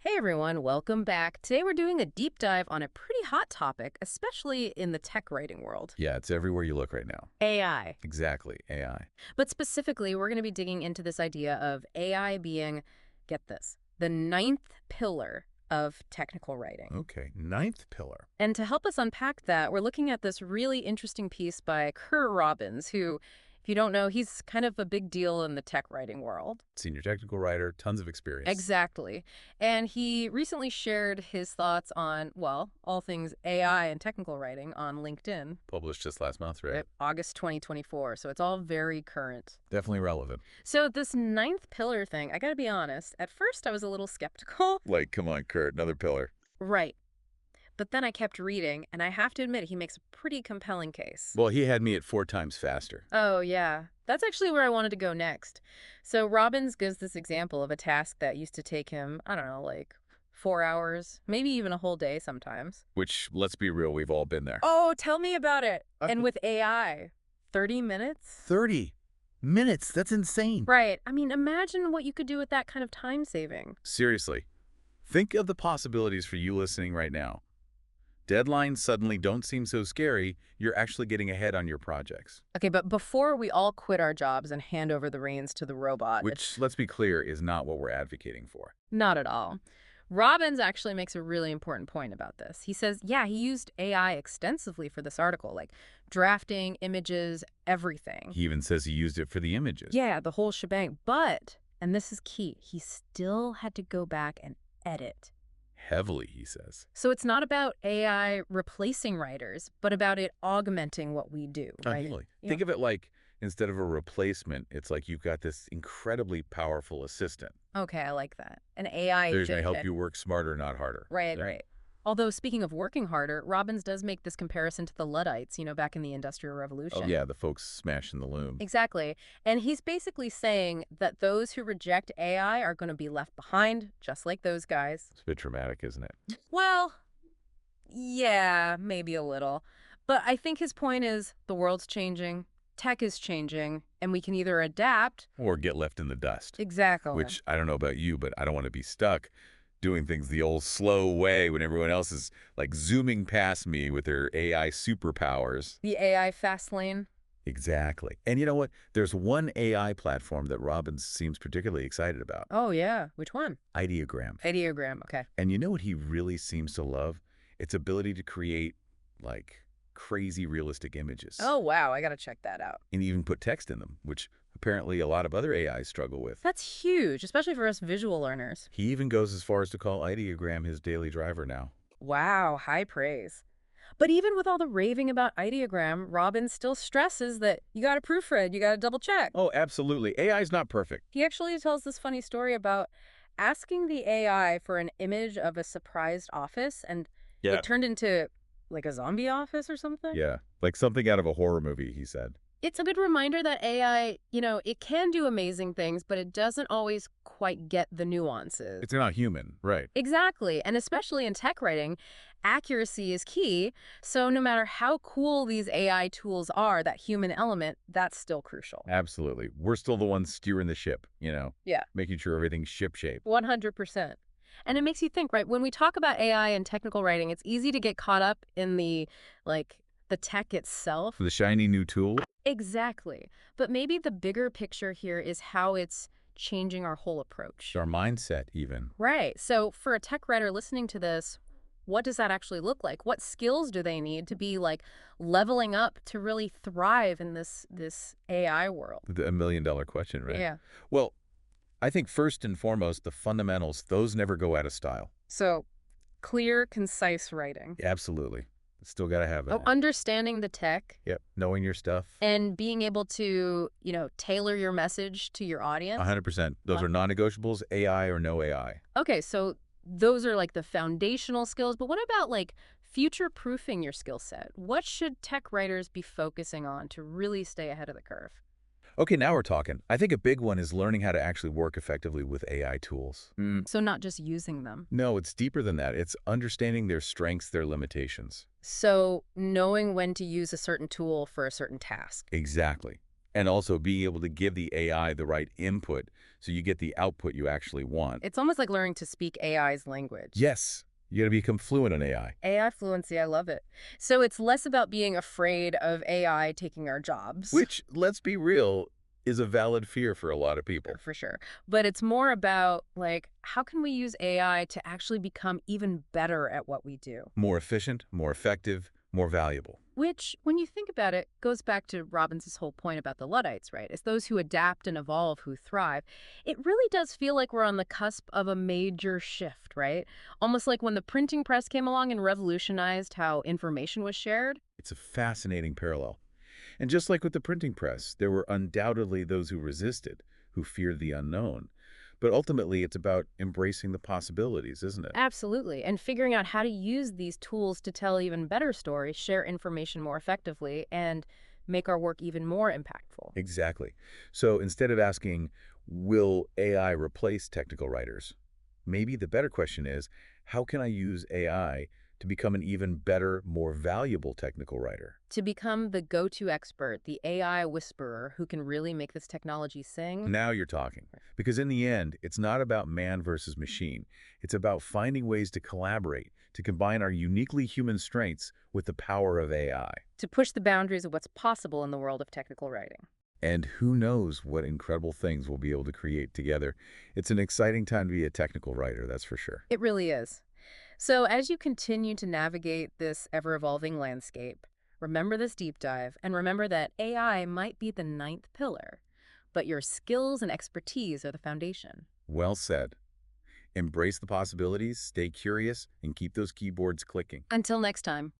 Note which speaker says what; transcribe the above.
Speaker 1: Hey everyone, welcome back. Today we're doing a deep dive on a pretty hot topic, especially in the tech writing world.
Speaker 2: Yeah, it's everywhere you look right now.
Speaker 1: AI.
Speaker 2: Exactly, AI.
Speaker 1: But specifically, we're going to be digging into this idea of AI being, get this, the ninth pillar of technical writing.
Speaker 2: Okay, ninth pillar.
Speaker 1: And to help us unpack that, we're looking at this really interesting piece by Curt Robbins, who, if you don't know, he's kind of a big deal in the tech writing world.
Speaker 2: Senior technical writer, tons of experience.
Speaker 1: Exactly. And he recently shared his thoughts on, well, all things AI and technical writing on LinkedIn.
Speaker 2: Published just last month, right?
Speaker 1: August 2024. So it's all very current.
Speaker 2: Definitely relevant.
Speaker 1: So this ninth pillar thing, I got to be honest, at first I was a little skeptical.
Speaker 2: Like, come on, Kurt, another pillar.
Speaker 1: Right. But then I kept reading, and I have to admit, he makes a pretty compelling case.
Speaker 2: Well, he had me at 4 times faster.
Speaker 1: Oh, yeah. That's actually where I wanted to go next. So Robbins gives this example of a task that used to take him, I don't know, like 4 hours, maybe even a whole day sometimes.
Speaker 2: Which, let's be real, we've all been there.
Speaker 1: Oh, tell me about it. And with AI, 30 minutes?
Speaker 2: 30 minutes? That's insane.
Speaker 1: Right. I mean, imagine what you could do with that kind of time saving.
Speaker 2: Seriously, think of the possibilities for you listening right now. Deadlines suddenly don't seem so scary. You're actually getting ahead on your projects.
Speaker 1: Okay, but before we all quit our jobs and hand over the reins to the robot,
Speaker 2: Which, let's be clear, is not what we're advocating for.
Speaker 1: not at all. Robbins actually makes a really important point about this. He says, yeah, he used AI extensively for this article, like drafting, images, everything.
Speaker 2: He even says he used it for the images.
Speaker 1: Yeah, the whole shebang. But, and this is key, he still had to go back and edit.
Speaker 2: Heavily, he says.
Speaker 1: So it's not about AI replacing writers, but about it augmenting what we do, right?
Speaker 2: Heavily.
Speaker 1: Yeah.
Speaker 2: Think of it like, instead of a replacement, it's like you've got this incredibly powerful assistant.
Speaker 1: Okay, I like that. An AI
Speaker 2: They're going to
Speaker 1: assistant.
Speaker 2: help you work smarter, not harder.
Speaker 1: Right,
Speaker 2: Yeah.
Speaker 1: right. Although, speaking of working harder, Robbins does make this comparison to the Luddites, back in the Industrial Revolution.
Speaker 2: Oh, yeah, the folks smashing the loom.
Speaker 1: Exactly. And he's basically saying that those who reject AI are going to be left behind, just like those guys.
Speaker 2: It's a bit dramatic, isn't it?
Speaker 1: Well, yeah, maybe a little. But I think his point is the world's changing, tech is changing, and we can either adapt.
Speaker 2: Or get left in the dust.
Speaker 1: Exactly.
Speaker 2: Which, I don't know about you, but I don't want to be stuck doing things the old slow way when everyone else is like zooming past me with their AI superpowers.
Speaker 1: The AI fast lane.
Speaker 2: Exactly. And you know what? There's one AI platform that Robbins seems particularly excited about.
Speaker 1: Oh, yeah. Which one?
Speaker 2: Ideogram.
Speaker 1: Ideogram. Okay.
Speaker 2: And you know what he really seems to love? Its ability to create, like, crazy realistic images.
Speaker 1: Oh, wow. I got to check that out.
Speaker 2: And even put text in them, which apparently a lot of other AIs struggle with.
Speaker 1: That's huge, especially for us visual learners.
Speaker 2: He even goes as far as to call Ideogram his daily driver now.
Speaker 1: Wow, high praise. But even with all the raving about Ideogram, Robbins still stresses that you got to proofread, you got to double check.
Speaker 2: Oh, absolutely. AI is not perfect.
Speaker 1: He actually tells this funny story about asking the AI for an image of a surprised office, and it turned into like a zombie office or something.
Speaker 2: Yeah, like something out of a horror movie, he said.
Speaker 1: It's a good reminder that AI, it can do amazing things, but it doesn't always quite get the nuances.
Speaker 2: It's not human, right?
Speaker 1: Exactly. And especially in tech writing, accuracy is key. So no matter how cool these AI tools are, that human element, that's still crucial.
Speaker 2: Absolutely. We're still the ones steering the ship,
Speaker 1: Yeah.
Speaker 2: making sure everything's ship-shape.
Speaker 1: 100%. And it makes you think, right? When we talk about AI and technical writing, it's easy to get caught up in the tech itself.
Speaker 2: The shiny new tool?
Speaker 1: Exactly. But maybe the bigger picture here is how it's changing our whole approach.
Speaker 2: Our mindset, even.
Speaker 1: Right. So for a tech writer listening to this, what does that actually look like? What skills do they need to be leveling up to really thrive in this AI world?
Speaker 2: The $1 million question, right?
Speaker 1: Yeah.
Speaker 2: Well, I think first and foremost, the fundamentals, those never go out of style.
Speaker 1: So clear, concise writing.
Speaker 2: Absolutely. Still got to have it.
Speaker 1: Understanding the tech.
Speaker 2: Yep. Knowing your stuff.
Speaker 1: And being able to, tailor your message to your audience.
Speaker 2: 100%. Those are non-negotiables, AI or no AI.
Speaker 1: Okay, so those are the foundational skills. But what about future-proofing your skill set? What should tech writers be focusing on to really stay ahead of the curve?
Speaker 2: Okay, now we're talking. I think a big one is learning how to actually work effectively with AI tools.
Speaker 1: So not just using them.
Speaker 2: No, it's deeper than that. It's understanding their strengths, their limitations.
Speaker 1: So knowing when to use a certain tool for a certain task.
Speaker 2: Exactly. And also being able to give the AI the right input so you get the output you actually want.
Speaker 1: It's almost like learning to speak AI's language.
Speaker 2: Yes, you got to become fluent in AI.
Speaker 1: AI fluency, I love it. So it's less about being afraid of AI taking our jobs,
Speaker 2: Which, let's be real, is a valid fear for a lot of people.
Speaker 1: for sure. But it's more about, like, how can we use AI to actually become even better at what we do?
Speaker 2: More efficient, more effective, more valuable.
Speaker 1: Which, when you think about it, goes back to Robbins' whole point about the Luddites, right? It's those who adapt and evolve who thrive. It really does feel like we're on the cusp of a major shift, right? Almost like when the printing press came along and revolutionized how information was shared.
Speaker 2: It's a fascinating parallel. And just like with the printing press, there were undoubtedly those who resisted, who feared the unknown. But ultimately, it's about embracing the possibilities, isn't it?
Speaker 1: Absolutely. And figuring out how to use these tools to tell even better stories, share information more effectively, and make our work even more impactful.
Speaker 2: Exactly. So instead of asking, will AI replace technical writers? Maybe the better question is, how can I use AI to become an even better, more valuable technical writer?
Speaker 1: To become the go-to expert, the AI whisperer who can really make this technology sing.
Speaker 2: Now you're talking. Because in the end, it's not about man versus machine. It's about finding ways to collaborate, to combine our uniquely human strengths with the power of AI.
Speaker 1: To push the boundaries of what's possible in the world of technical writing.
Speaker 2: And who knows what incredible things we'll be able to create together. It's an exciting time to be a technical writer, that's for sure.
Speaker 1: It really is. So as you continue to navigate this ever-evolving landscape, remember this deep dive and remember that AI might be the ninth pillar, but your skills and expertise are the foundation.
Speaker 2: Well said. Embrace the possibilities, stay curious, and keep those keyboards clicking.
Speaker 1: Until next time.